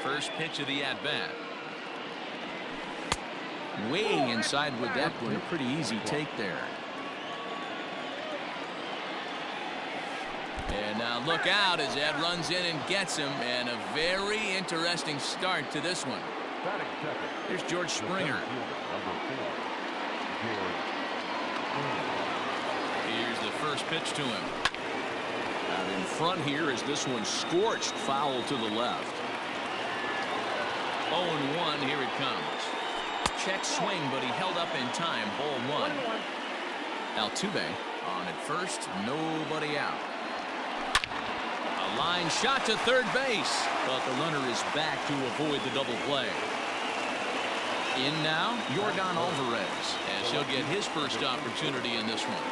First pitch of the at-bat. Way inside with that one. A pretty easy take there. And now look out as Ed runs in and gets him. And a very interesting start to this one. Here's George Springer. Here's the first pitch to him. Out in front here is this one scorched foul to the left. 0-1. Here it comes. Check swing, but he held up in time. Ball one. Altuve on at first. Nobody out. A line shot to third base, but the runner is back to avoid the double play. In now, Yordan Alvarez, as he'll get his first opportunity in this one.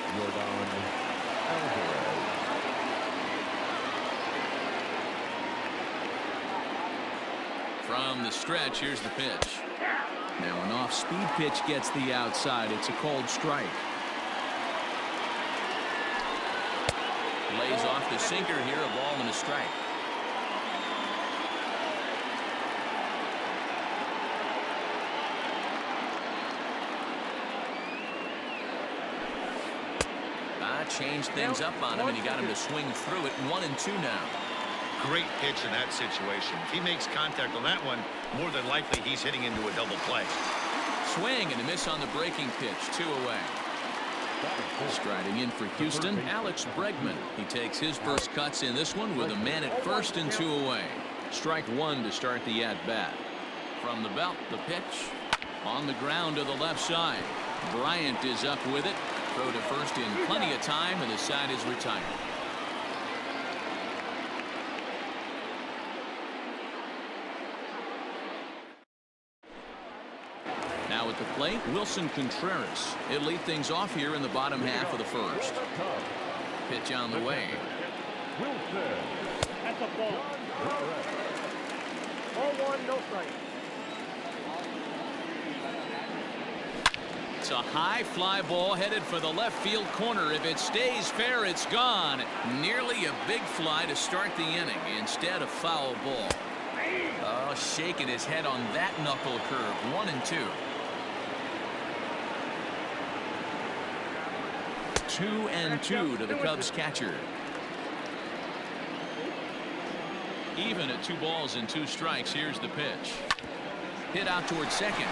From the stretch, here's the pitch. Now an off-speed pitch gets the outside. It's a called strike. Lays off the sinker here, a ball and a strike. Changed things up on him, and he got him to swing through it. 1-2 now. Great pitch in that situation. If he makes contact on that one, more than likely he's hitting into a double play. Swing and a miss on the breaking pitch. 2 away. Striding in for Houston, Alex Bregman. He takes his first cuts in this one with a man at first and 2 away. Strike one to start the at-bat. From the belt, the pitch on the ground to the left side. Bryant is up with it. Throw to first in plenty of time, and the side is retired. Now at the plate, Wilson Contreras. It'll lead things off here in the bottom half of the first. Pitch on the way. That's a ball. 0-1, no strike. It's a high fly ball headed for the left field corner. If it stays fair, it's gone. Nearly a big fly to start the inning. Instead, a foul ball. Oh, shaking his head on that knuckle curve. 1-2. 2-2 to the Cubs catcher. Even at 2 balls and 2 strikes. Here's the pitch. Hit out towards second.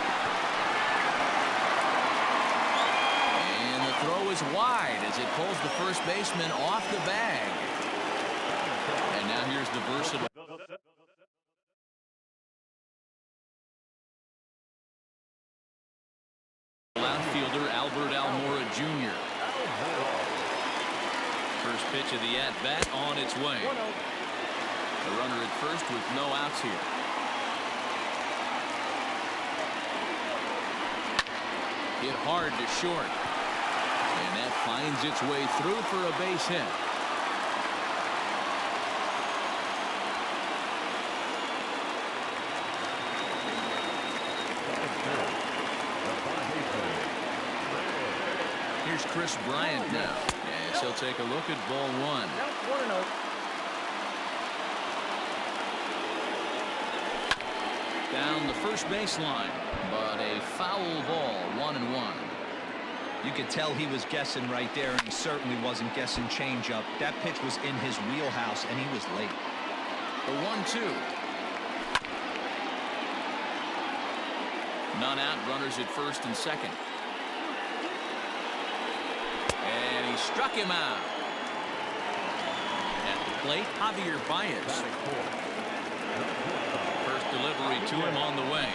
Throw is wide as it pulls the first baseman off the bag. And now here's the versatile outfielder Albert Almora Jr. First pitch of the at-bat on its way. The runner at first with no outs here. Hit hard to short. And that finds its way through for a base hit. Here's Chris Bryant now. Yes, he'll take a look at ball one. Down the first baseline, but a foul ball. 1-1. You could tell he was guessing right there, and he certainly wasn't guessing changeup. That pitch was in his wheelhouse, and he was late. The 1-2. None out, runners at first and second. And he struck him out. At the plate, Javier Baez. First delivery to him on the way.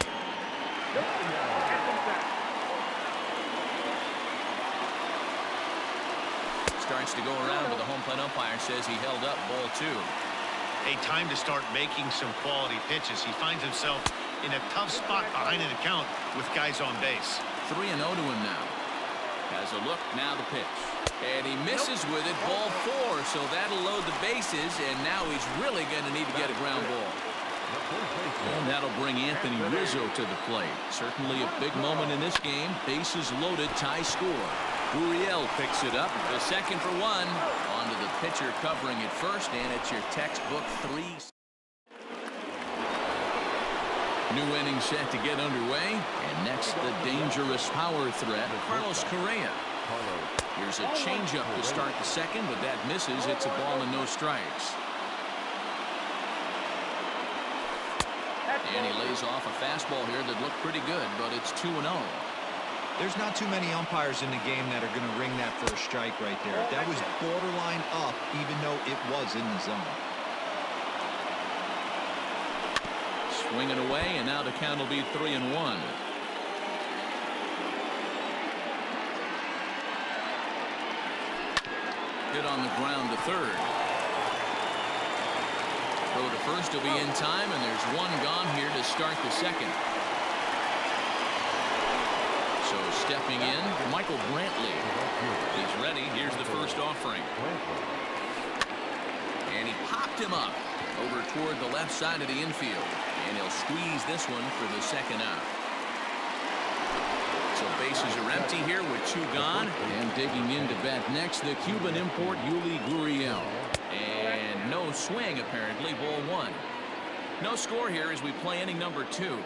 Starts to go around, but the home plate umpire says he held up. Ball 2. A time to start making some quality pitches. He finds himself in a tough spot behind an account with guys on base. 3-0 to him now. Has a look, now the pitch. And he misses with it. Ball 4, so that'll load the bases, and now he's really going to need to get a ground ball. And that'll bring Anthony Rizzo to the plate. Certainly a big moment in this game. Bases loaded, tie score. Gurriel picks it up. The second for 1. On to the pitcher covering it first, and it's your textbook 3. New inning set to get underway. And next, the dangerous power threat, Carlos Correa. Here's a changeup to start the second, but that misses. It's a ball and no strikes. And he lays off a fastball here that looked pretty good, but it's 2-0. There's not too many umpires in the game that are going to ring that first strike right there. That was borderline up, even though it was in the zone. Swinging away, and now the count will be 3-1. Hit on the ground to third. Throw to first will be in time, and there's one gone here to start the second. So stepping in, Michael Brantley. He's ready. Here's the first offering. And he popped him up over toward the left side of the infield. And he'll squeeze this one for the second out. So bases are empty here with two gone. And digging in to bat next, the Cuban import, Yuli Gurriel. And no swing, apparently. Ball one. No score here as we play inning number 2.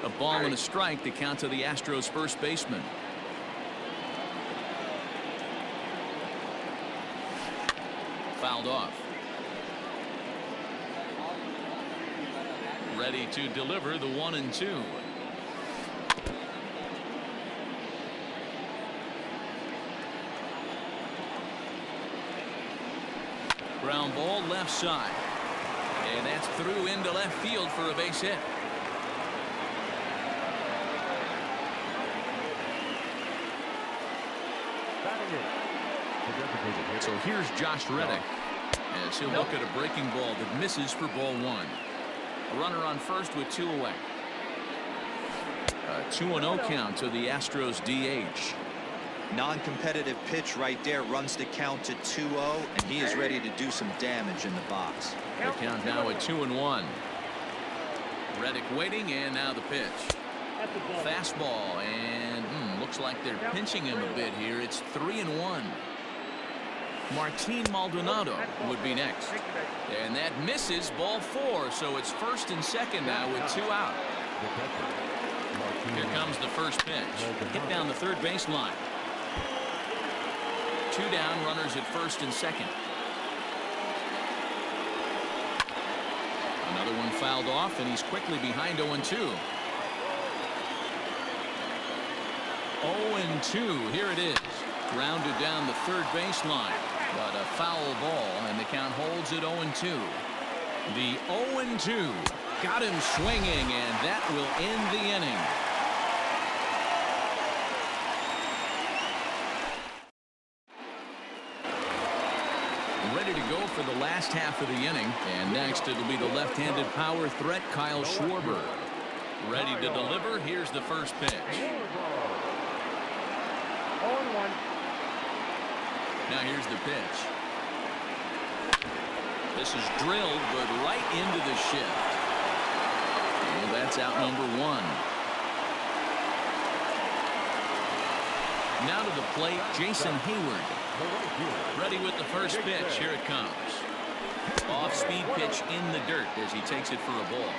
A ball and a strike to count to the Astros first baseman. Fouled off. Ready to deliver the 1-2. Ground ball left side. And that's through into left field for a base hit. So here's Josh Reddick as he'll look at a breaking ball that misses for ball one. A runner on first with 2 away. A 2-0 count to the Astros DH. Non-competitive pitch right there, runs the count to 2-0, and he is ready to do some damage in the box. The count now at 2-1. Reddick waiting, and now the pitch. Fastball, and looks like they're pinching him a bit here. It's 3-1. Martin Maldonado would be next. And that misses, ball 4. So it's first and second now with 2 out. Here comes the first pitch. Hit down the third baseline. 2 down, runners at first and second. Another one fouled off, and he's quickly behind 0-2. 0-2, here it is. Grounded down the third baseline. But a foul ball, and the count holds at 0-2. The 0-2 got him swinging, and that will end the inning. Ready to go for the last half of the inning. And next it'll be the left-handed power threat, Kyle Schwarber. Ready to deliver. Here's the first pitch. 0-1. Now here's the pitch. This is drilled, but right into the shift. And that's out number 1. Now to the plate, Jason Hayward. Ready with the first pitch. Here it comes. Off-speed pitch in the dirt as he takes it for a ball.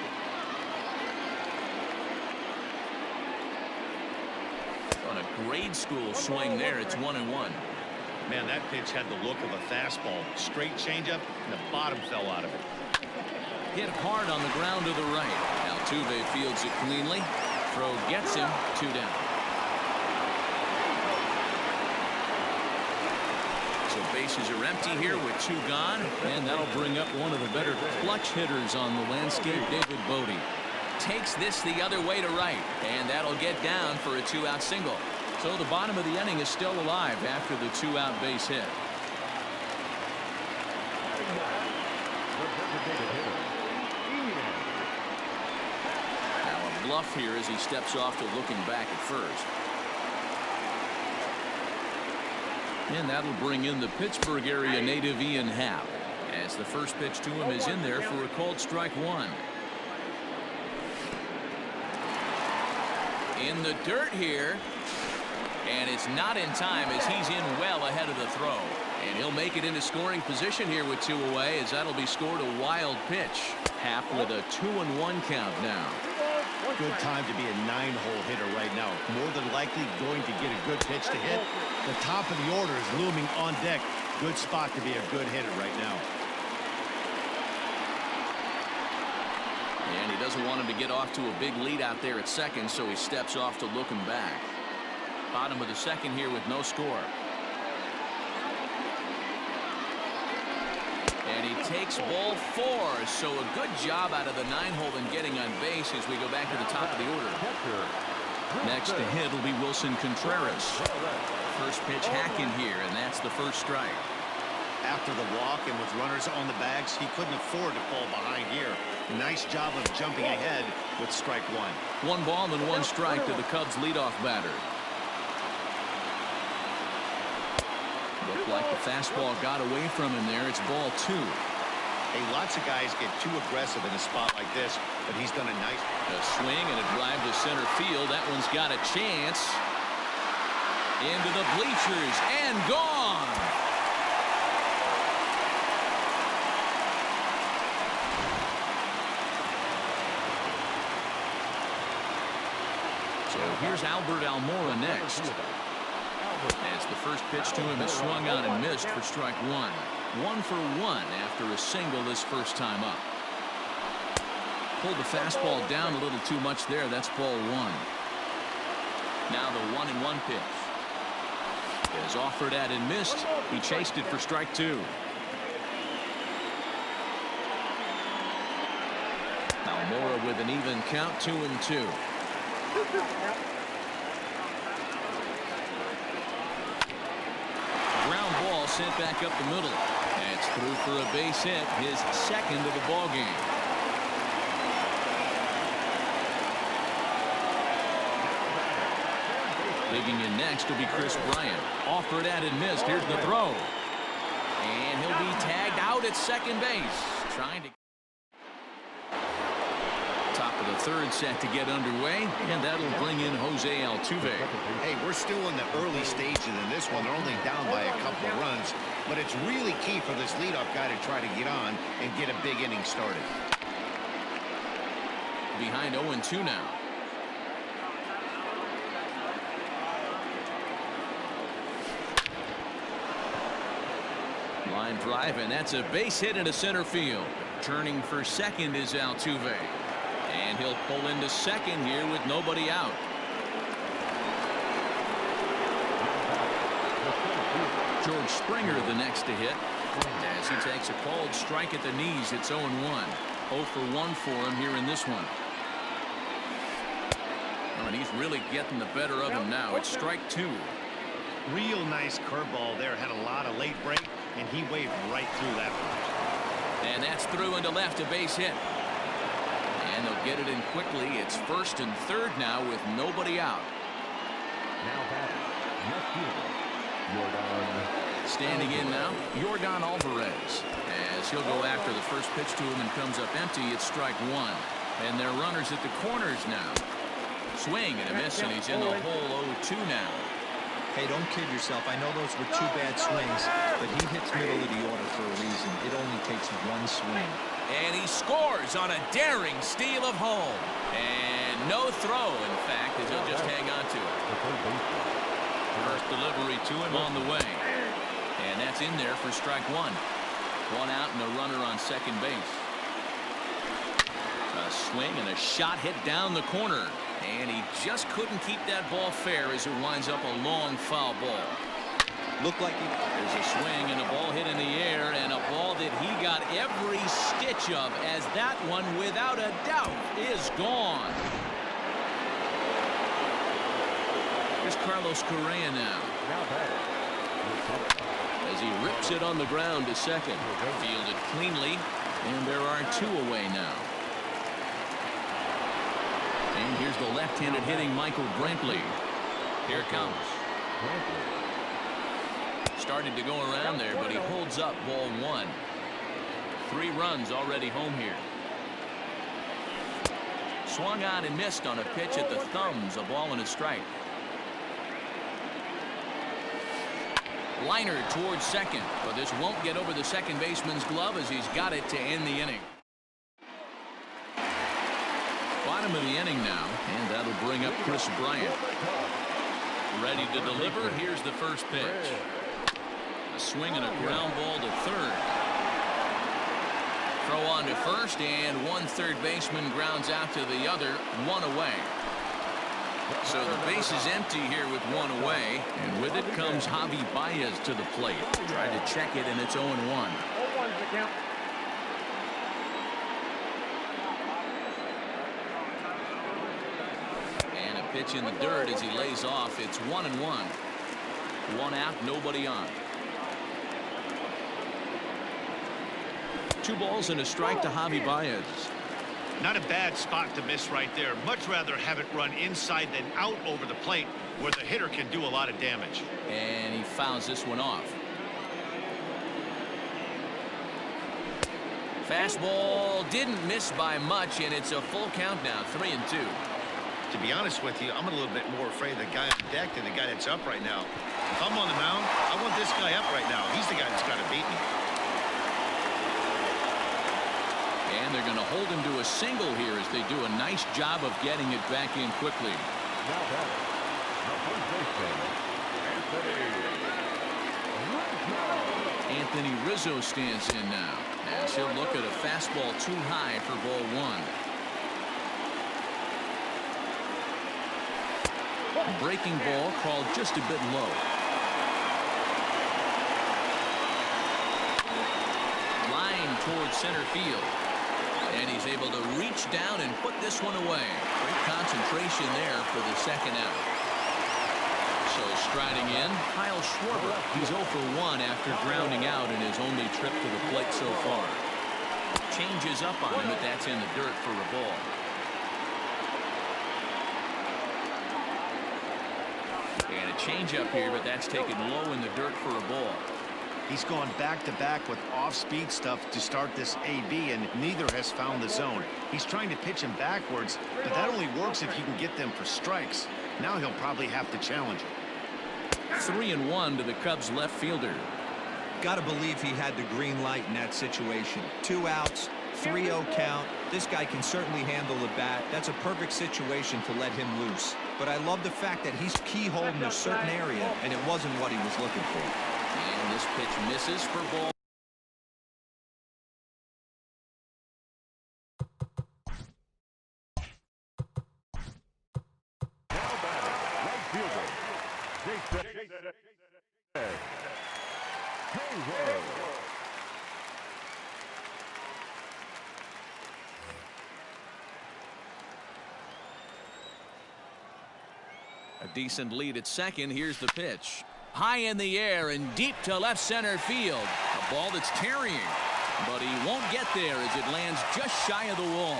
On a grade school swing there, it's 1-1. Man, that pitch had the look of a fastball. Straight changeup, and the bottom fell out of it. Hit hard on the ground to the right. Altuve fields it cleanly. Throw gets him. 2 down. So bases are empty here with 2 gone. And that'll bring up one of the better clutch hitters on the landscape, David Bodie. Takes this the other way to right. And that'll get down for a 2-out single. So the bottom of the inning is still alive after the 2-out base hit. Now a bluff here as he steps off to looking back at first. And that'll bring in the Pittsburgh area native Ian Happ, as the first pitch to him is in there for a called strike 1. In the dirt here. And it's not in time as he's in well ahead of the throw. And he'll make it into scoring position here with 2 away, as that'll be scored a wild pitch. Happ with a 2-1 count now. Good time to be a 9-hole hitter right now. More than likely going to get a good pitch to hit. The top of the order is looming on deck. Good spot to be a good hitter right now. And he doesn't want him to get off to a big lead out there at second, so he steps off to look him back. Bottom of the second here with no score. And he takes ball 4, so a good job out of the 9-hole in getting on base as we go back to the top of the order. Next to hit will be Wilson Contreras. First pitch hack in here, and that's the first strike. After the walk and with runners on the bags, he couldn't afford to fall behind here. Nice job of jumping ahead with strike 1. 1 ball and 1 strike to the Cubs leadoff batter. Looked like the fastball got away from him there. It's ball 2. Hey, lots of guys get too aggressive in a spot like this, but he's done a nice swing and a drive to center field. That one's got a chance. Into the bleachers and gone. So here's Albert Almora next. As the first pitch to him is swung on and missed for strike 1. 1 for 1 after a single this first time up. Pulled the fastball down a little too much there. That's ball 1. Now the 1-1 pitch. Is offered at and missed. He chased it for strike 2. Almora with an even count, 2-2. Ground ball sent back up the middle. That's through for a base hit, his second of the ball game. Digging in next will be Chris Bryant. Offered at and missed. Here's the throw. And he'll be tagged out at second base. Trying to top of the third set to get underway, and that'll bring in Jose Altuve. Hey, we're still in the early stages in this one. They're only down by a couple of runs, but it's really key for this leadoff guy to try to get on and get a big inning started. Behind 0-2 now. Line drive, and that's a base hit into center field. Turning for second is Altuve. And he'll pull into second here with nobody out. George Springer the next to hit. As he takes a called strike at the knees, it's 0-1. 0 for 1 for him here in this one. Oh, and he's really getting the better of him now. It's strike 2. Real nice curveball there. Had a lot of late break, and he waved right through that one. And that's through into left, a base hit. And they'll get it in quickly. It's first and third now with nobody out. Now batting, left fielder, Yordan. Standing in now, Yordan Alvarez. As he'll go after the first pitch to him and comes up empty, it's strike 1. And they're runners at the corners now. Swing and a miss, and he's in the hole 0-2 now. Hey, don't kid yourself. I know those were 2 bad swings, but he hits middle of the order for a reason. It only takes 1 swing. And he scores on a daring steal of home. And no throw, in fact, as he'll just hang on to it. First delivery to him on the way. And that's in there for strike 1. 1 out and a runner on second base. A swing and a shot hit down the corner. And he just couldn't keep that ball fair as it winds up a long foul ball. Looked like there's a swing and a ball hit in the air, and a ball that he got every stitch of, as that one without a doubt is gone. Here's Carlos Correa now. As he rips it on the ground to second. Fielded cleanly, and there are 2 away now. And here's the left-handed hitting Michael Brantley. Here it comes. Started to go around there, but he holds up ball 1. 3 runs already home here. Swung on and missed on a pitch at the thumbs, a ball and a strike. Liner towards second, but this won't get over the second baseman's glove as he's got it to end the inning. Bottom of the inning now, and that'll bring up Chris Bryant. Ready to deliver. Here's the first pitch. A swing and a ground ball to third. Throw on to first, and one third baseman grounds out to the other, one away. So the base is empty here with one away, and with it comes Javi Baez to the plate. Tried to check it, and it's 0-1. And a pitch in the dirt as he lays off. It's 1-1. One out, nobody on. 2 balls and a strike to Javi Baez. Not a bad spot to miss right there. Much rather have it run inside than out over the plate where the hitter can do a lot of damage. And he fouls this one off. Fastball didn't miss by much, and it's a full count now, 3-2. To be honest with you, I'm a little bit more afraid of the guy on deck than the guy that's up right now. If I'm on the mound, I want this guy up right now. He's the guy that's got to beat me. And they're going to hold him to a single here as they do a nice job of getting it back in quickly. Now batting, the first baseman, Anthony Rizzo stands in now as he'll look at a fastball too high for ball 1. Breaking ball called just a bit low. Line towards center field. And he's able to reach down and put this one away. Great concentration there for the second out. So striding in, Kyle Schwarber. He's 0 for 1 after grounding out in his only trip to the plate so far. Changes up on him, but that's in the dirt for a ball. And a changeup here, but that's taken low in the dirt for a ball. He's gone back-to-back with off-speed stuff to start this AB, and neither has found the zone. He's trying to pitch him backwards, but that only works if you can get them for strikes. Now he'll probably have to challenge it. 3-1 to the Cubs left fielder. Got to believe he had the green light in that situation. 2 outs, 3-0 count. This guy can certainly handle the bat. That's a perfect situation to let him loose. But I love the fact that he's keyholed in a certain area, and it wasn't what he was looking for. And this pitch misses for ball. now batting, right fielder, Jason Hayward. A decent lead at second. Here's the pitch. High in the air and deep to left center field. A ball that's tarrying, but he won't get there as it lands just shy of the wall.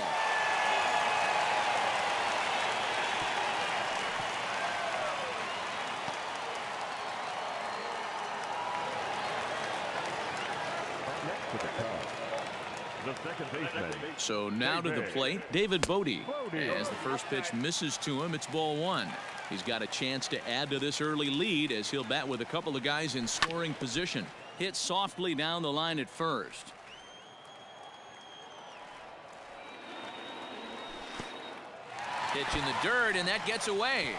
Up next for the Cubs, the second baseman. So now to the plate, David Bodie. As the first pitch misses to him, it's ball 1. He's got a chance to add to this early lead as he'll bat with a couple of guys in scoring position. Hit softly down the line at first. Pitch in the dirt, and that gets away.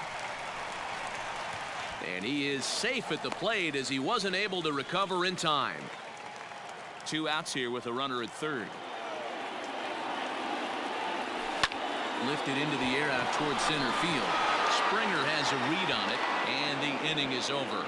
And he is safe at the plate as he wasn't able to recover in time. 2 outs here with a runner at third. Lifted into the air out towards center field. Springer has a read on it, and the inning is over.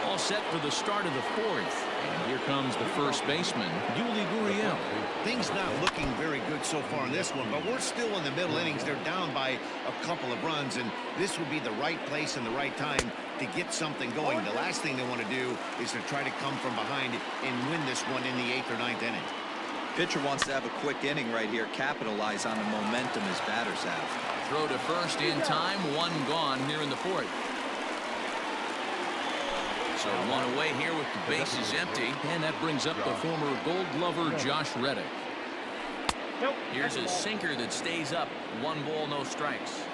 All set for the start of the 4th. And here comes the first baseman, Yuli Gurriel. Things not looking very good so far in this one, but we're still in the middle innings. They're down by a couple of runs, and this would be the right place and the right time to get something going. The last thing they want to do is to try to come from behind and win this one in the 8th or 9th inning. Pitcher wants to have a quick inning right here, capitalize on the momentum his batters have. Throw to first in time, 1 gone here in the 4th. So 1 away here with the bases empty, and that brings up the former Gold Glover Josh Reddick. Here's a sinker that stays up. 1 ball, no strikes.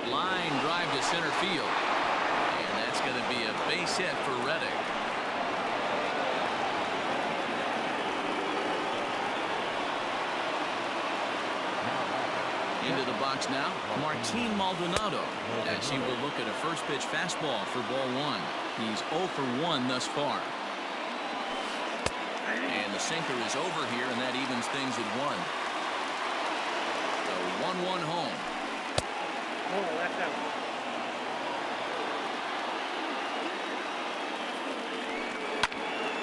Line drive to center field. And that's going to be a base hit for Reddick. Into the box now, Martin Maldonado, as he will look at a first pitch fastball for ball one. He's 0 for 1 thus far. And the sinker is over here, and that evens things at 1. A 1-1 home. Oh, left out.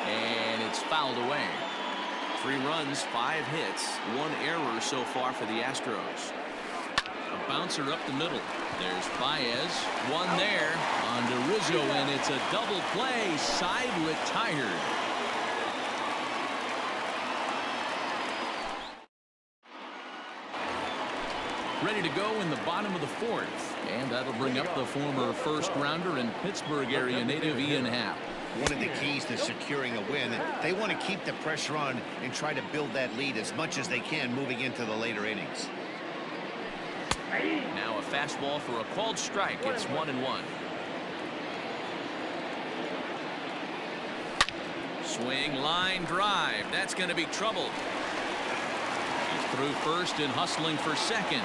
And it's fouled away. 3 runs, 5 hits, 1 error so far for the Astros. A bouncer up the middle. There's Baez. 1 there on to Rizzo, and it's a double play. Side retired. Ready to go in the bottom of the 4th. And that'll bring up the former first rounder and Pittsburgh area native Ian Happ. One of the keys to securing a win, they want to keep the pressure on and try to build that lead as much as they can moving into the later innings. Now a fastball for a called strike. It's 1-1. Swing, line drive. That's going to be trouble. He's through first and hustling for second.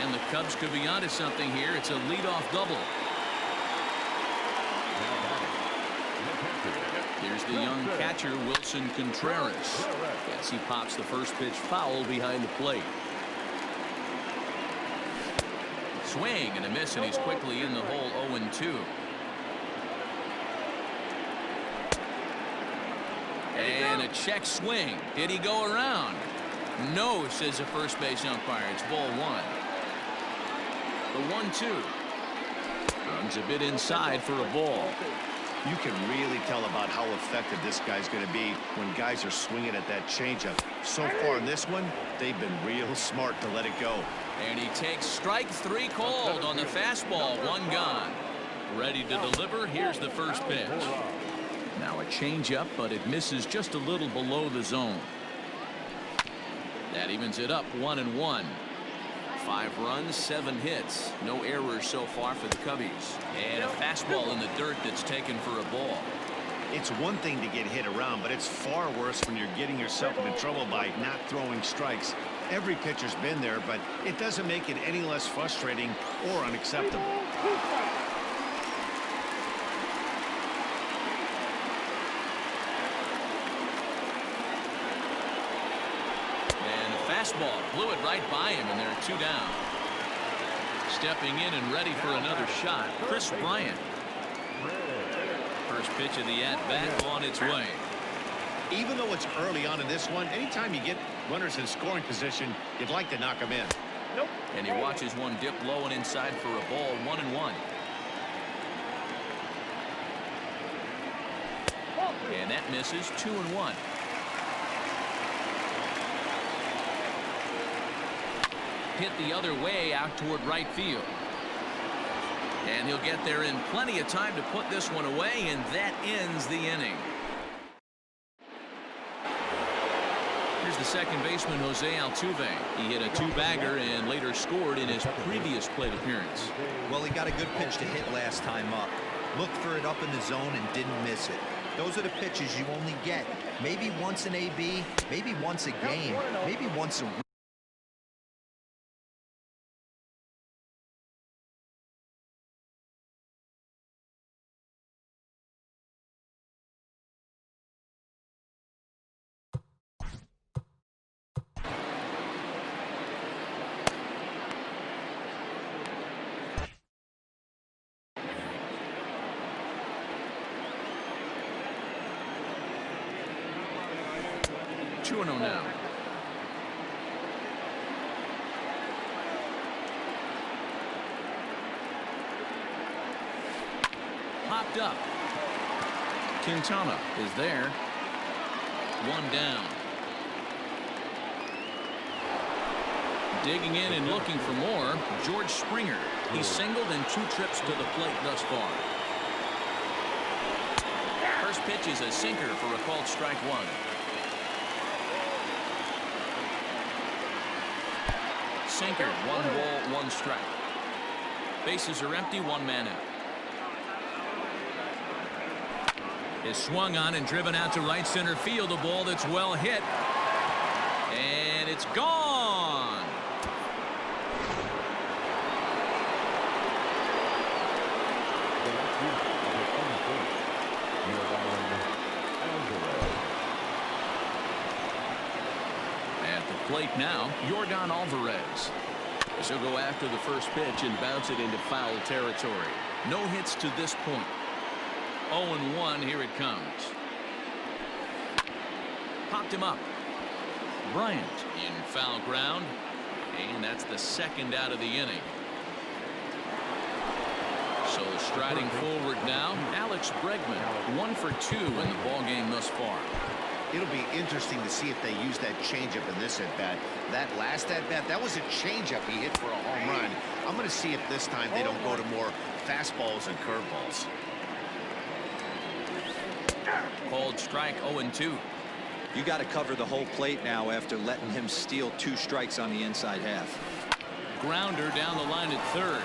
And the Cubs could be onto something here. It's a leadoff double. Here's the young catcher, Wilson Contreras. Yes, he pops the first pitch foul behind the plate. Swing and a miss, and he's quickly in the hole. 0-2. And a check swing. Did he go around? No, says the first base umpire. It's ball 1. The 1-2. Runs a bit inside for a ball. You can really tell about how effective this guy's going to be when guys are swinging at that changeup. So far in this one, they've been real smart to let it go. And he takes strike 3 called on the fastball. 1 gone. Ready to deliver. Here's the first pitch. Now a changeup, but it misses just a little below the zone. That evens it up 1-1. 5 runs, 7 hits. No errors so far for the Cubbies. And a fastball in the dirt that's taken for a ball. It's one thing to get hit around, but it's far worse when you're getting yourself into trouble by not throwing strikes. Every pitcher's been there, but it doesn't make it any less frustrating or unacceptable. Fastball blew it right by him, and there are 2 down. Stepping in and ready for another shot, Chris Bryant. First pitch of the at-bat on its way. Even though it's early on in this one, anytime you get runners in scoring position, you'd like to knock them in. Nope. And he watches one dip low and inside for a ball. 1-1. And that misses. 2-1. Hit the other way out toward right field. And he'll get there in plenty of time to put this one away, and that ends the inning. Here's the second baseman, Jose Altuve. He hit a 2-bagger and later scored in his previous plate appearance. Well, he got a good pitch to hit last time up. Looked for it up in the zone and didn't miss it. Those are the pitches you only get maybe once in AB, maybe once a game, maybe once a week. Now. Popped up. Quintana is there. 1 down. Digging in and looking for more, George Springer. He's singled in 2 trips to the plate thus far. First pitch is a sinker for a called strike 1. sinker. 1 ball, 1 strike. Bases are empty, 1 man out. Is swung on and driven out to right center field. A ball that's well hit. And it's gone. At the plate now, Yordan Alvarez. She'll go after the first pitch and bounce it into foul territory. No hits to this point. 0-1, here it comes. Popped him up. Bryant in foul ground, and that's the 2nd out of the inning. So striding forward now, Alex Bregman, 1 for 2 in the ball game thus far. It'll be interesting to see if they use that changeup in this at-bat. That last at-bat, that was a changeup he hit for a home run. I'm going to see if this time they don't go to more fastballs and curveballs. Called strike, 0-2. You got to cover the whole plate now after letting him steal 2 strikes on the inside half. Grounder down the line at third.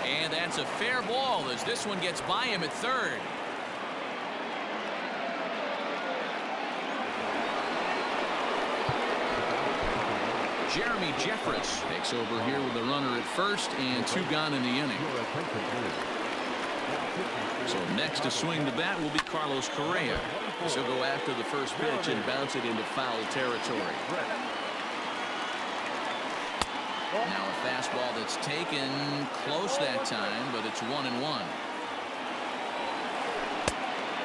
And that's a fair ball as this one gets by him at third. Jeremy Jeffress takes over here with a runner at first and 2 gone in the inning. So next to swing the bat will be Carlos Correa. She'll go after the first pitch and bounce it into foul territory. Now a fastball that's taken close that time, but it's 1-1.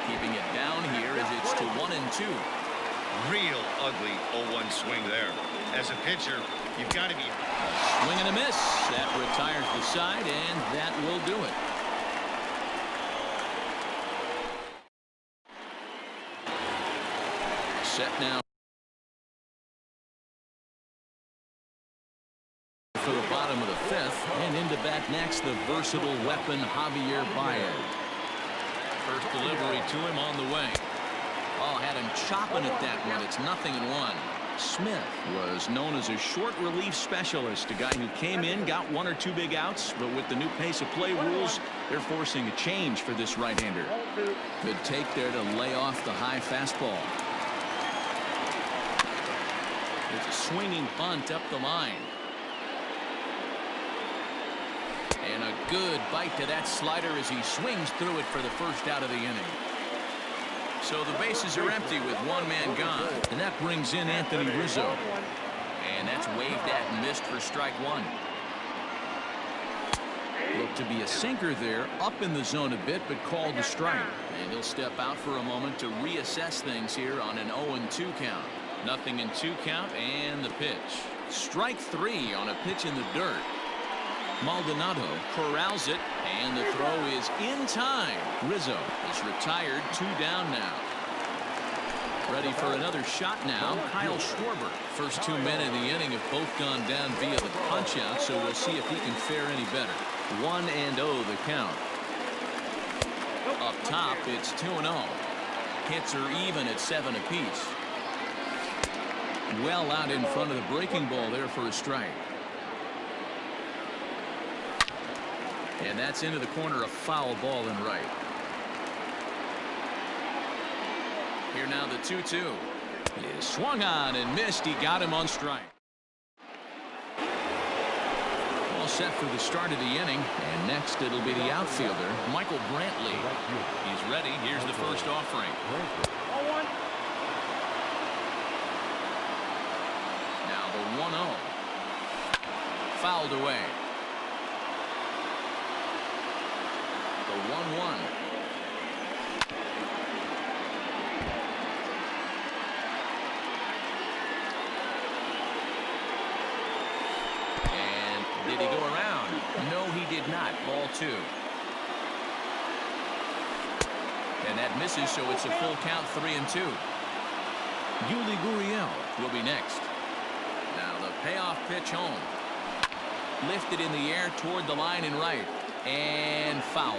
Keeping it down here as it's to 1-2. Real ugly 0-1 swing there. As a pitcher, you've got to be... Swing and a miss. That retires the side, and that will do it. Set now for the bottom of the 5th, and into bat next the versatile weapon Javier Baez. First delivery to him on the way. Oh, had him chopping at that one. It's 0-1. Smith was known as a short relief specialist, a guy who came in, got 1 or 2 big outs, but with the new pace of play rules, they're forcing a change for this right-hander. Good take there to lay off the high fastball. It's a swinging bunt up the line. And a good bite to that slider as he swings through it for the first out of the inning. So the bases are empty with 1 man gone. And that brings in Anthony Rizzo. And that's waved at and missed for strike 1. Looked to be a sinker there, up in the zone a bit, but called a strike. And he'll step out for a moment to reassess things here on an 0-2 count. 0-2 count and the pitch. Strike 3 on a pitch in the dirt. Maldonado corrals it, and the throw is in time. Rizzo is retired, 2 down now. Ready for another shot now, Kyle Schwarber. First 2 men in the inning have both gone down via the punch-out, so we'll see if he can fare any better. 1-0 the count. Up top, it's 2-0. Hits are even at 7 apiece. Well out in front of the breaking ball there for a strike. And that's into the corner, a foul ball in right. Here now the 2-2. He is swung on and missed. He got him on strike. All set for the start of the inning. And next it'll be the outfielder, Michael Brantley. He's ready. Here's the first offering. Now the 1-0. Fouled away. The 1-1. And did he go around? No, he did not. Ball 2. And that misses, so it's a full count, 3-2. Yuli Gurriel will be next. Now the payoff pitch home. Lifted in the air toward the line and right. And foul.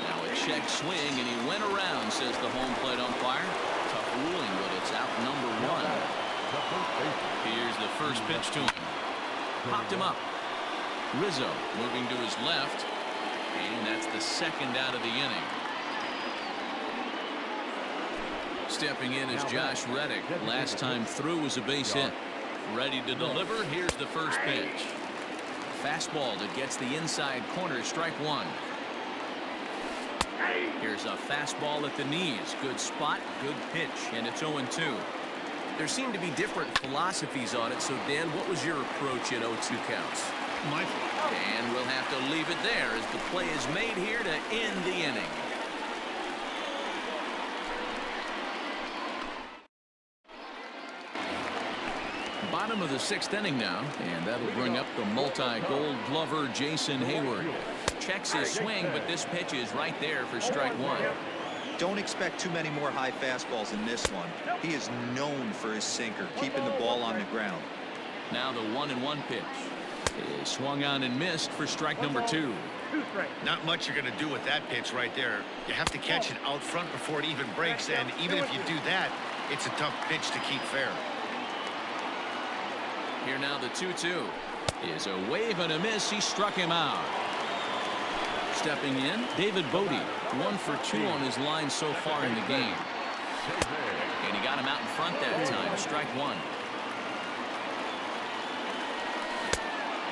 Now a check swing, and he went around, says the home plate umpire. Tough fooling, but it's out number one. Here's the first pitch to him. Popped him up. Rizzo moving to his left, and that's the second out of the inning. Stepping in is Josh Reddick. Last time through was a base hit. Ready to deliver. Here's the first pitch. Fastball that gets the inside corner. Strike one. Here's a fastball at the knees. Good spot, good pitch, and it's 0-2. There seem to be different philosophies on it, so Dan, what was your approach at 0-2 counts? And we'll have to leave it there as the play is made here to end the inning. Bottom of the sixth inning now, and that'll bring up the multi-gold glover Jason Hayward. Checks his swing, but this pitch is right there for strike one. Don't expect too many more high fastballs in this one. He is known for his sinker, keeping the ball on the ground. Now the 1-1 pitch is swung on and missed for strike number two. Not much you're going to do with that pitch right there. You have to catch it out front before it even breaks, and even if you do that, it's a tough pitch to keep fair. Here now the 2-2 is a wave and a miss. He struck him out. Stepping in, David Bodie, 1 for 2 on his line so far in the game. And he got him out in front that time. Strike one.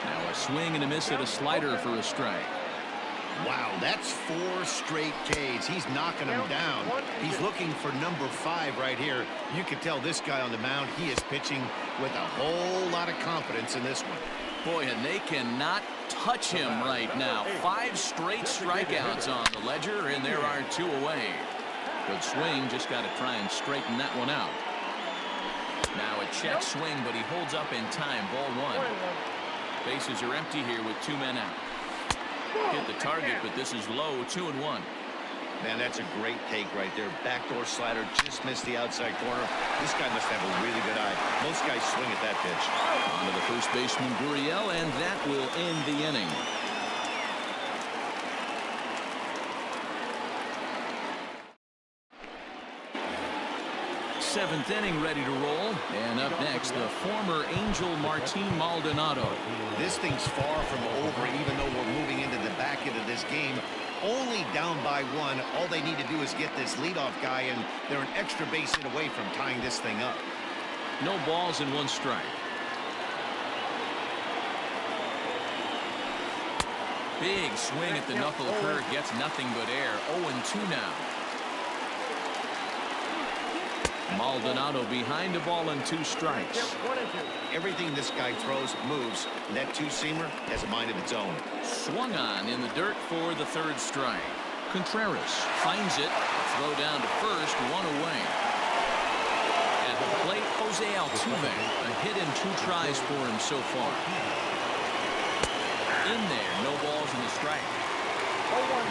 Now a swing and a miss at a slider for a strike. Wow, that's 4 straight Ks. He's knocking them down. He's looking for number 5 right here. You can tell this guy on the mound, he is pitching with a whole lot of confidence in this one. Boy, and they cannot touch him right now. 5 straight strikeouts on the ledger, and there are 2 away. Good swing, just got to try and straighten that one out. Now a check swing, but he holds up in time. Ball one. Bases are empty here with 2 men out. Hit the target, but this is low. 2-1. Man, that's a great take right there. Backdoor slider, just missed the outside corner. This guy must have a really good eye. Most guys swing at that pitch. On to the first baseman, Gurriel, and that will end the inning. Seventh inning ready to roll. And up next, the former Angel Martin Maldonado. This thing's far from over, even though we're moving into the back end of this game. Only down by 1. All they need to do is get this leadoff guy, and they're an extra base hit away from tying this thing up. No balls and 1 strike. Big swing at the knuckle curve, gets nothing but air. 0-2 now. Maldonado behind the ball and 2 strikes. Everything this guy throws moves, and that 2-seamer has a mind of its own. Swung on in the dirt for the 3rd strike. Contreras finds it. Throw down to first, 1 away. At the plate, Jose Altuve. A hit in 2 tries for him so far. In there, no balls and a strike.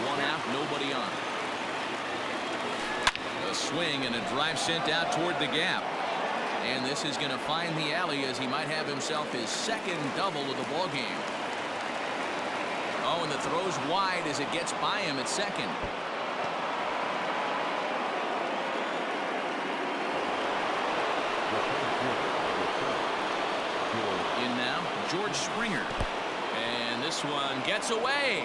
1 out, nobody on. A swing and a drive sent out toward the gap. And this is going to find the alley as he might have himself his 2nd double of the ball game. Oh, and the throw's wide as it gets by him at second. In now, George Springer. And this one gets away.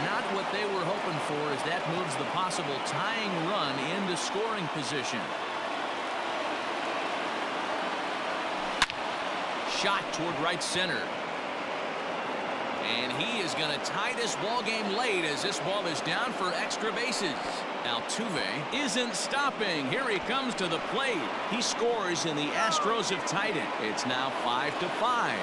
Not what they were hoping for, as that moves the possible tying run into scoring position. Shot toward right center. And he is going to tie this ball game late as this ball is down for extra bases. Altuve isn't stopping. Here he comes to the plate. He scores and the Astros have tied it. It's now 5-5.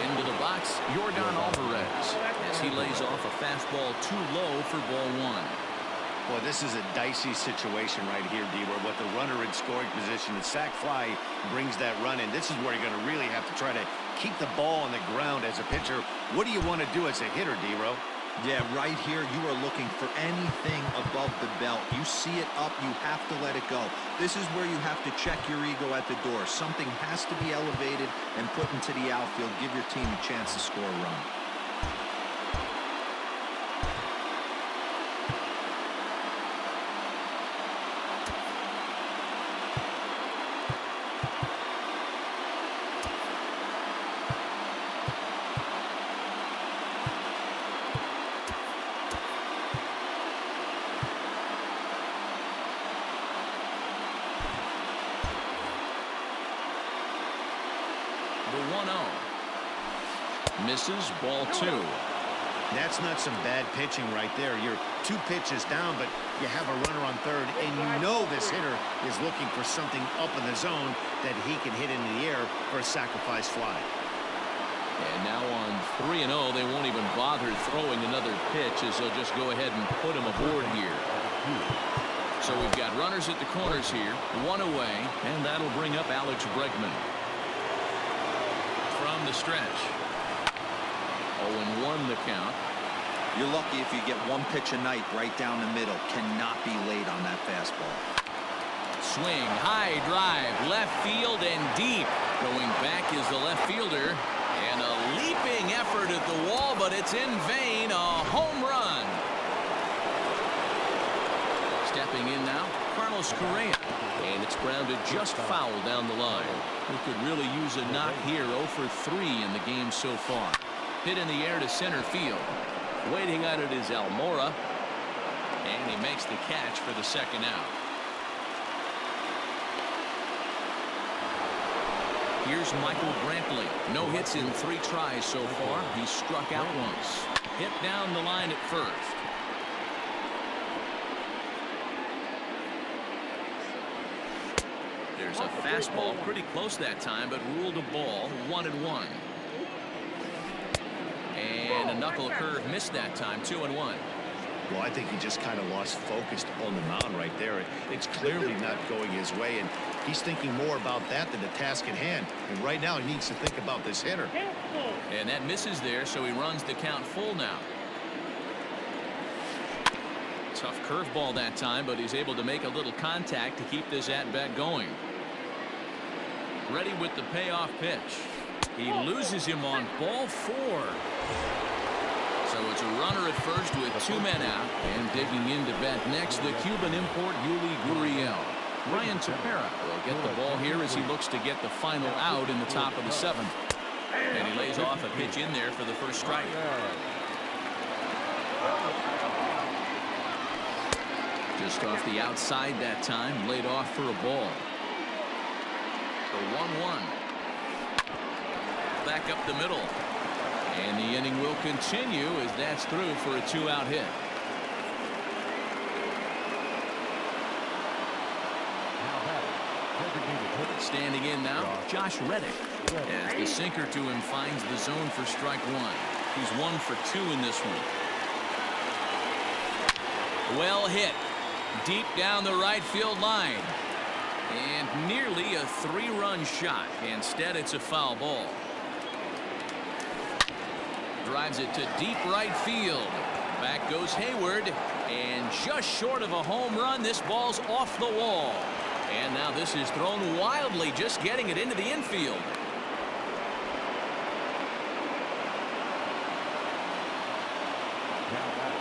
Into the box, Yordan Alvarez, as he lays off a fastball too low for ball 1. Boy, this is a dicey situation right here, D, where with the runner in scoring position, the sac fly brings that run in. This is where you're going to really have to try to keep the ball on the ground as a pitcher. What do you want to do as a hitter, D-Ro? Yeah, right here, you are looking for anything above the belt. You see it up, you have to let it go. This is where you have to check your ego at the door. Something has to be elevated and put into the outfield. Give your team a chance to score a run. The 1-0. Misses, ball 2. That's not some bad pitching right there. You're 2 pitches down, but you have a runner on third, and you know this hitter is looking for something up in the zone that he can hit into the air for a sacrifice fly. And now on 3-0, they won't even bother throwing another pitch as they'll just go ahead and put him aboard here. So we've got runners at the corners here, 1 away, and that'll bring up Alex Bregman. From the stretch. 0-1 the count. You're lucky if you get 1 pitch a night right down the middle. Cannot be late on that fastball. Swing, high drive, left field and deep. Going back is the left fielder. And a leaping effort at the wall, but it's in vain. A home run. Stepping in now, Carlos Correa. And it's grounded just foul down the line. We could really use a knock here. 0 for 3 in the game so far. Hit in the air to center field. Waiting on it is Almora. And he makes the catch for the second out. Here's Michael Brantley. No hits in 3 tries so far. He's struck out once. Hit down the line at first. There's a fastball pretty close that time, but ruled a ball. 1-1. And a knuckle curve missed that time. 2-1. Well, I think he just kind of lost focus on the mound right there. It's clearly not going his way, and he's thinking more about that than the task at hand. And right now he needs to think about this hitter. And that misses there, so he runs the count full now. Tough curveball that time, but he's able to make a little contact to keep this at-bat going. Ready with the payoff pitch. He loses him on ball 4. So it's a runner at first with 2 men out. And digging into bat next, the Cuban import Yuli Gurriel. Ryan Tepera will get the ball here as he looks to get the final out in the top of the 7th. And he lays off a pitch in there for the first strike. Just off the outside that time, laid off for a ball. The 1-1. Back up the middle. And the inning will continue as that's through for a 2-out hit. Standing in now, Josh Reddick. As the sinker to him finds the zone for strike 1. He's 1 for 2 in this one. Well hit. Deep down the right field line. And nearly a 3-run shot. Instead, it's a foul ball. Drives it to deep right field. Back goes Hayward. And just short of a home run, this ball's off the wall. And now this is thrown wildly, just getting it into the infield.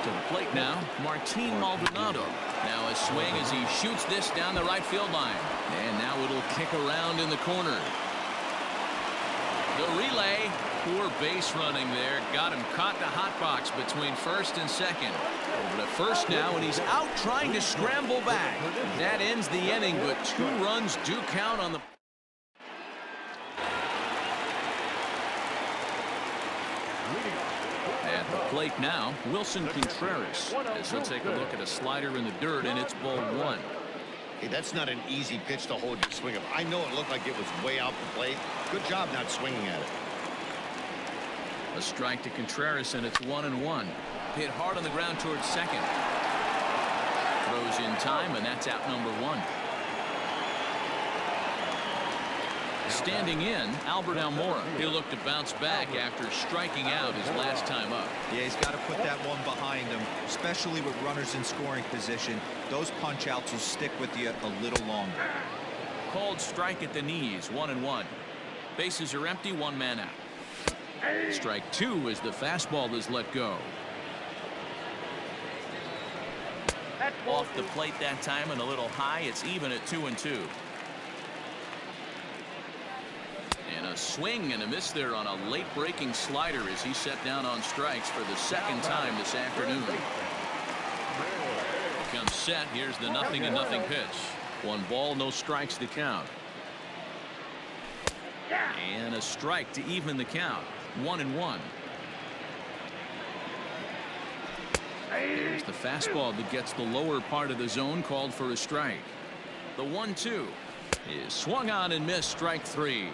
To the plate now, Martin Maldonado. Now a swing as he shoots this down the right field line. And now it'll kick around in the corner. The relay, poor base running there. Got him caught the hot box between first and second. Over to first now, and he's out trying to scramble back. That ends the inning, but 2 runs do count on the... At the plate now, Wilson Contreras. As he'll take a look at a slider in the dirt, and it's ball 1. Hey, that's not an easy pitch to hold your swing of. I know it looked like it was way out the plate. Good job not swinging at it. A strike to Contreras, and it's 1-1. Hit hard on the ground towards second. Throws in time, and that's out number 1. Standing in, Albert Almora. He'll look to bounce back after striking out his last time up. Yeah, he's got to put that one behind him, especially with runners in scoring position. Those punch-outs will stick with you a little longer. Called strike at the knees, 1-1. Bases are empty, 1 man out. Strike 2 as the fastball is let go. Off the plate that time and a little high. It's even at 2-2. And a swing and a miss there on a late breaking slider as he set down on strikes for the 2nd time this afternoon. Comes set. Here's the 0-0 pitch. 1 ball, no strikes to count. And a strike to even the count. 1-1. There's the fastball that gets the lower part of the zone, called for a strike. The 1-2 is swung on and missed. Strike 3.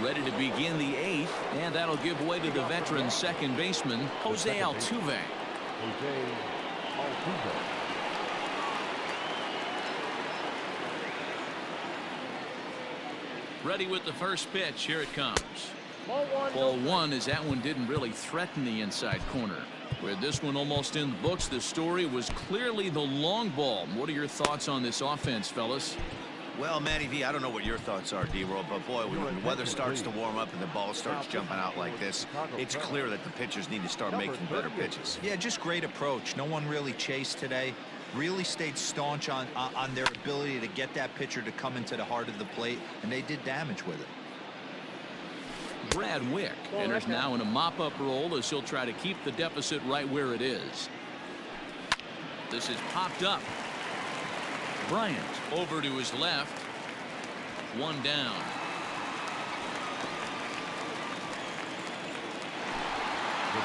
Ready to begin the 8th, and that'll give way to the veteran second baseman, Jose Altuve. Jose Altuve. Ready with the first pitch. Here it comes. Ball 1, as that one didn't really threaten the inside corner. With this one almost in the books, the story was clearly the long ball. What are your thoughts on this offense, fellas? Well, Matty V, I don't know what your thoughts are, D-Roll, but boy, when the weather starts to warm up and the ball starts jumping out like this, it's clear that the pitchers need to start making better pitches. Yeah, just great approach. No one really chased today. Really stayed staunch on their ability to get that pitcher to come into the heart of the plate, and they did damage with it. Brad Wick enters now in a mop-up role as he'll try to keep the deficit right where it is. This is popped up. Bryant over to his left. One down.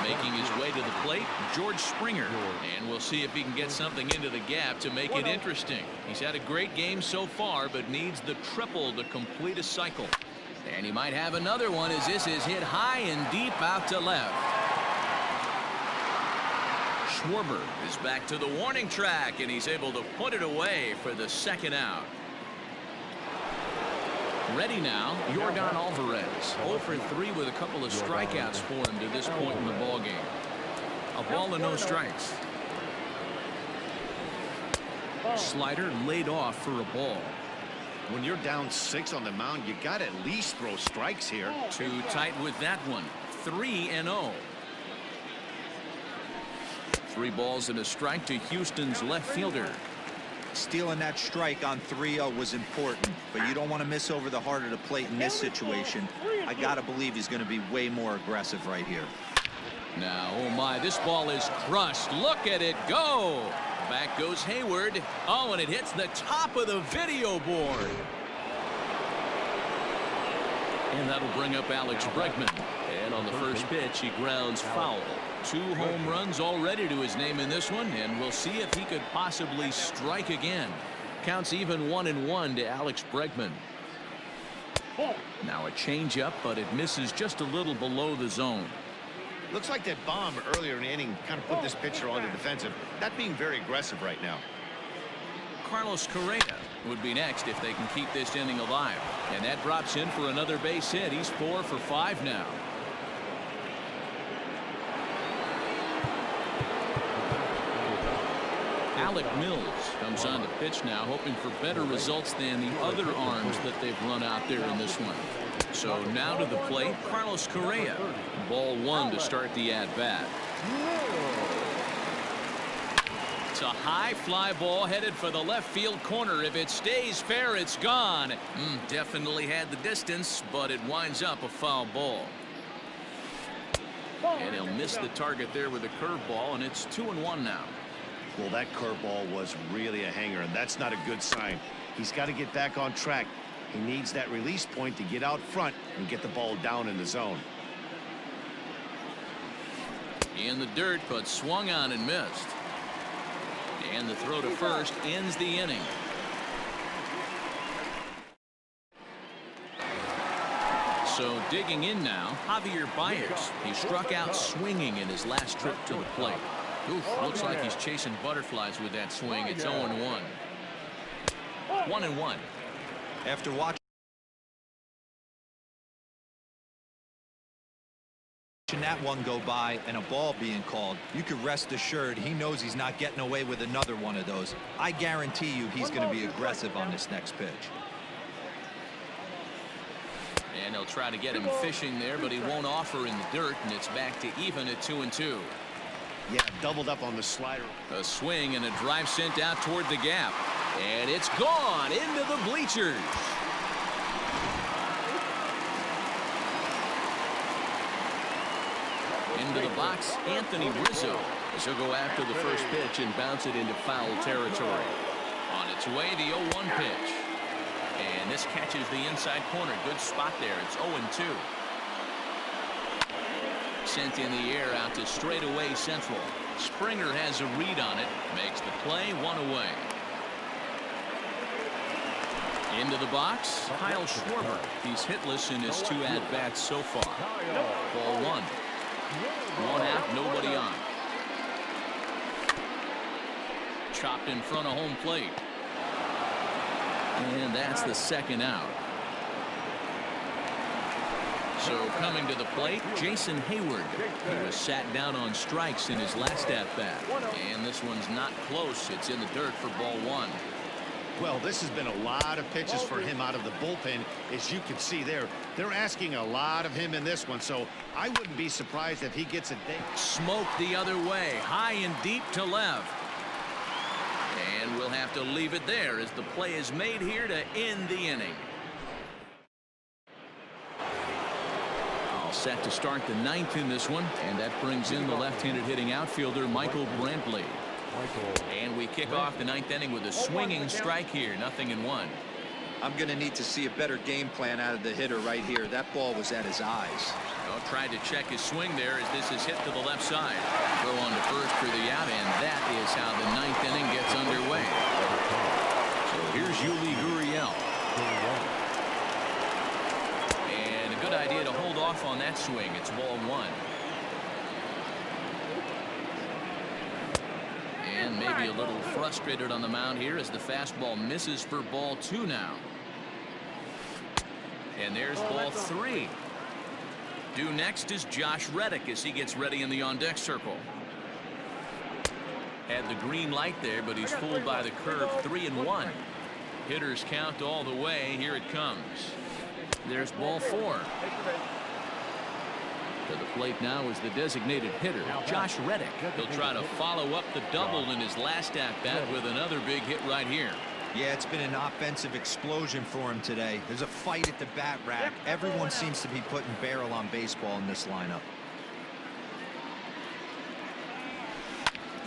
Making his way to the plate, George Springer. And we'll see if he can get something into the gap to make it interesting. He's had a great game so far, but needs the triple to complete a cycle. And he might have another one as this is hit high and deep out to left. Schwarber is back to the warning track, and he's able to put it away for the second out. Ready now, Yordan Alvarez. 0 for 3 with a couple of strikeouts for him to this point in the ballgame. A ball and no strikes. Slider laid off for a ball. When you're down 6 on the mound, you got to at least throw strikes here. Too tight with that one. 3-0. 3 balls and a strike to Houston's left fielder. Stealing that strike on 3-0 was important, but you don't want to miss over the heart of the plate in this situation. I gotta believe he's going to be way more aggressive right here. Now, oh my, this ball is crushed. Look at it go. Back goes Hayward. Oh, and it hits the top of the video board. And that'll bring up Alex Bregman. And on the first pitch, he grounds foul. 2 home runs already to his name in this one, and we'll see if he could possibly strike again. Counts even 1-1 to Alex Bregman. Now a changeup, but it misses just a little below the zone. Looks like that bomb earlier in the inning kind of put this pitcher on the defensive. Not being very aggressive right now. Carlos Correa would be next if they can keep this inning alive. And that drops in for another base hit. He's 4 for 5 now. Alec Mills comes on the pitch now, hoping for better results than the other arms that they've run out there in this one. So now to the plate, Carlos Correa. Ball 1 to start the at-bat. It's a high fly ball headed for the left field corner. If it stays fair, it's gone. Definitely had the distance, but it winds up a foul ball. And he'll miss the target there with a curveball, and it's 2-1 now. Well, that curveball was really a hanger, and that's not a good sign. He's got to get back on track. He needs that release point to get out front and get the ball down in the zone. In the dirt, but swung on and missed. And the throw to first ends the inning. So digging in now, Javier Baez. He struck out swinging in his last trip to the plate. Oof, looks like he's chasing butterflies with that swing. It's 0-1. 1-1. After watching that one go by and a ball being called, you could rest assured he knows he's not getting away with another one of those. I guarantee you he's going to be aggressive on this next pitch. And they'll try to get him fishing there, but he won't offer in the dirt, and it's back to even at 2-2. Yeah, doubled up on the slider. A swing and a drive sent out toward the gap. And it's gone into the bleachers. Into the box, Anthony Rizzo. As he'll go after the first pitch and bounce it into foul territory. On its way, the 0-1 pitch. And this catches the inside corner. Good spot there. It's 0-2. Sent in the air out to straightaway central. Springer has a read on it. Makes the play, 1 away. Into the box, Kyle Schwarber. He's hitless in his 2 at-bats so far. Ball 1. 1 out, nobody on. Chopped in front of home plate. And that's the 2nd out. So coming to the plate, Jason Hayward. He was sat down on strikes in his last at-bat. And this one's not close. It's in the dirt for ball 1. Well, this has been a lot of pitches for him out of the bullpen. As you can see there, they're asking a lot of him in this one, so I wouldn't be surprised if he gets a day. Smoke the other way, high and deep to left. And we'll have to leave it there as the play is made here to end the inning. All set to start the 9th in this one, and that brings in the left-handed hitting outfielder Michael Brantley. And we kick off the 9th inning with a swinging strike here, 0-1. I'm going to need to see a better game plan out of the hitter right here. That ball was at his eyes. Well, tried to check his swing there as this is hit to the left side. Throw on to first for the out, and that is how the 9th inning gets underway. So here's Yuli Gurriel. And a good idea to hold off on that swing. It's ball 1. And maybe a little frustrated on the mound here as the fastball misses for ball 2 now. And there's ball 3. Due next is Josh Reddick as he gets ready in the on-deck circle. Had the green light there, but he's fooled by the curve. 3-1. Hitters count all the way. Here it comes. There's ball 4. To the plate now is the designated hitter, Josh Reddick. He'll try to follow up the double in his last at-bat with another big hit right here. Yeah, it's been an offensive explosion for him today. There's a fight at the bat rack. Everyone seems to be putting barrel on baseball in this lineup.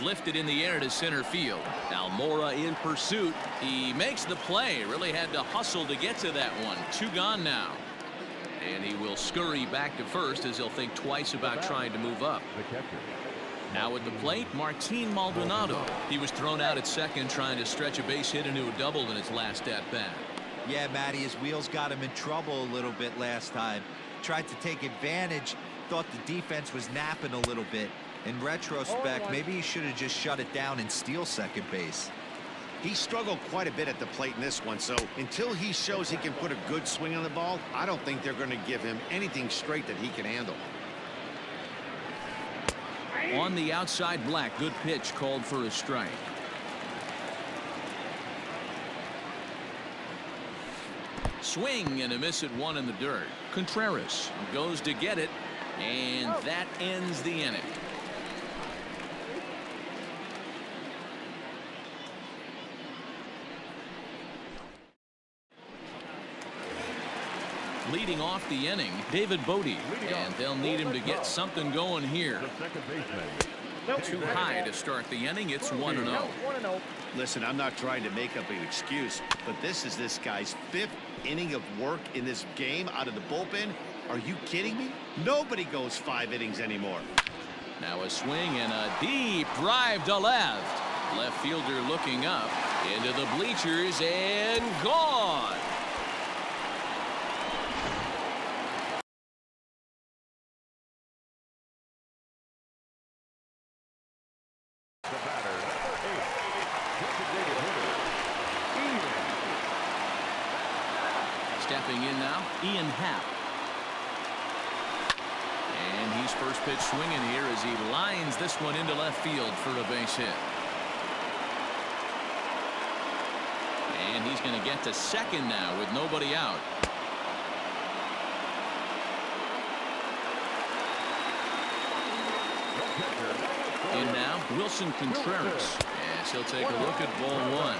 Lifted in the air to center field. Almora in pursuit. He makes the play. Really had to hustle to get to that one. 2 gone now. And he will scurry back to first as he'll think twice about trying to move up. Now at the plate, Martin Maldonado. He was thrown out at second trying to stretch a base hit into a double in his last at-bat. Yeah, Matty, his wheels got him in trouble a little bit last time. Tried to take advantage, thought the defense was napping a little bit. In retrospect, maybe he should have just shut it down and steal second base. He struggled quite a bit at the plate in this one, so until he shows he can put a good swing on the ball, I don't think they're going to give him anything straight that he can handle. On the outside, Black. Good pitch called for a strike. Swing and a miss at 1 in the dirt. Contreras goes to get it, and that ends the inning. Leading off the inning, David Bodie, and they'll need him to get something going here. Too high to start the inning. It's 1-0. Listen, I'm not trying to make up an excuse, but this is this guy's 5th inning of work in this game out of the bullpen. Are you kidding me? Nobody goes 5 innings anymore. Now a swing and a deep drive to left. Left fielder looking up into the bleachers and gone. Stepping in now, Ian Happ. And he's first pitch swinging here as he lines this one into left field for a base hit. And he's going to get to second now with nobody out. In now, Wilson Contreras. As he'll take a look at ball 1.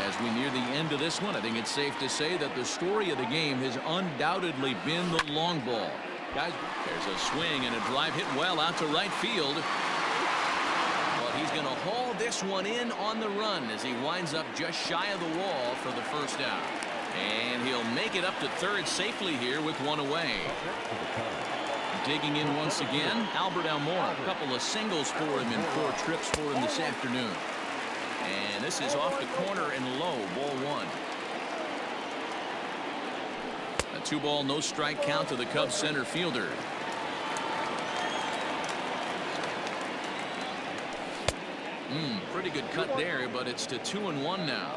As we near the end of this one, I think it's safe to say that the story of the game has undoubtedly been the long ball. Guys, there's a swing and a drive hit well out to right field. But he's going to haul this one in on the run as he winds up just shy of the wall for the first out. And he'll make it up to third safely here with one away. Digging in once again, Albert Almora. A couple of singles for him in 4 trips for him this afternoon. And this is off the corner and low, ball 1. A 2-ball, no strike count to the Cubs center fielder. Pretty good cut there, but it's to 2-1 now.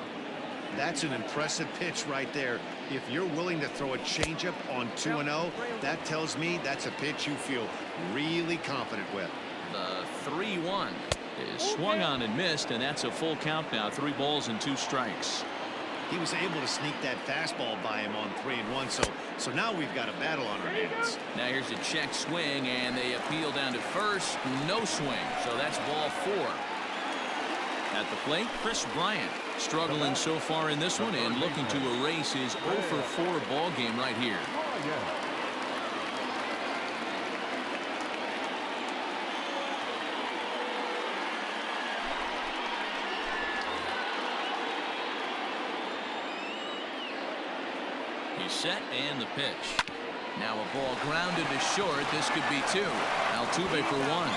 That's an impressive pitch right there. If you're willing to throw a changeup on 2-0, that tells me that's a pitch you feel really confident with. The 3-1 is swung on and missed, and that's a full count now. 3 balls and 2 strikes. He was able to sneak that fastball by him on 3-1, so now we've got a battle on our hands. Now here's a check swing, and they appeal down to first. No swing, so that's ball 4. At the plate, Chris Bryant struggling so far in this one and looking to erase his 0-for-4 ball game right here. He's set and the pitch. Now a ball grounded to short. This could be 2. Altuve for 1.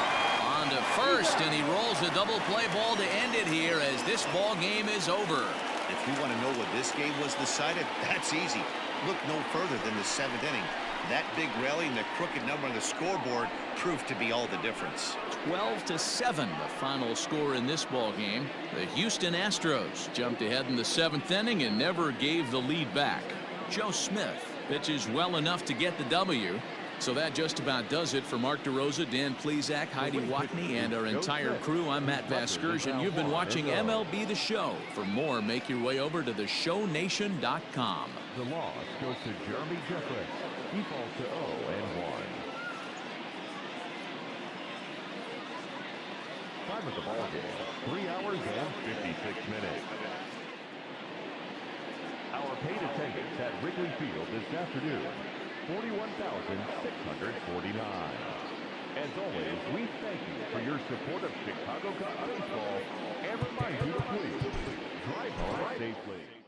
On to first, and he rolls a double play ball to end it here as this ball game is over. If you want to know what this game was decided, that's easy. Look no further than the 7th inning. That big rally and the crooked number on the scoreboard proved to be all the difference. 12-7, the final score in this ball game. The Houston Astros jumped ahead in the 7th inning and never gave the lead back. Joe Smith pitches well enough to get the W. So that just about does it for Mark DeRosa, Dan Plesac, Heidi Watney, and our entire crew. I'm Matt Vasgersian. You've been watching MLB The Show. For more, make your way over to theshownation.com. The loss goes to Jeremy Jeffress. He falls to 0-1. Time of the ball game, 3 hours and 56 minutes. Our paid attendance at Wrigley Field this afternoon, 41,649. As always, we thank you for your support of Chicago Cubs baseball and remind you to please drive home safely.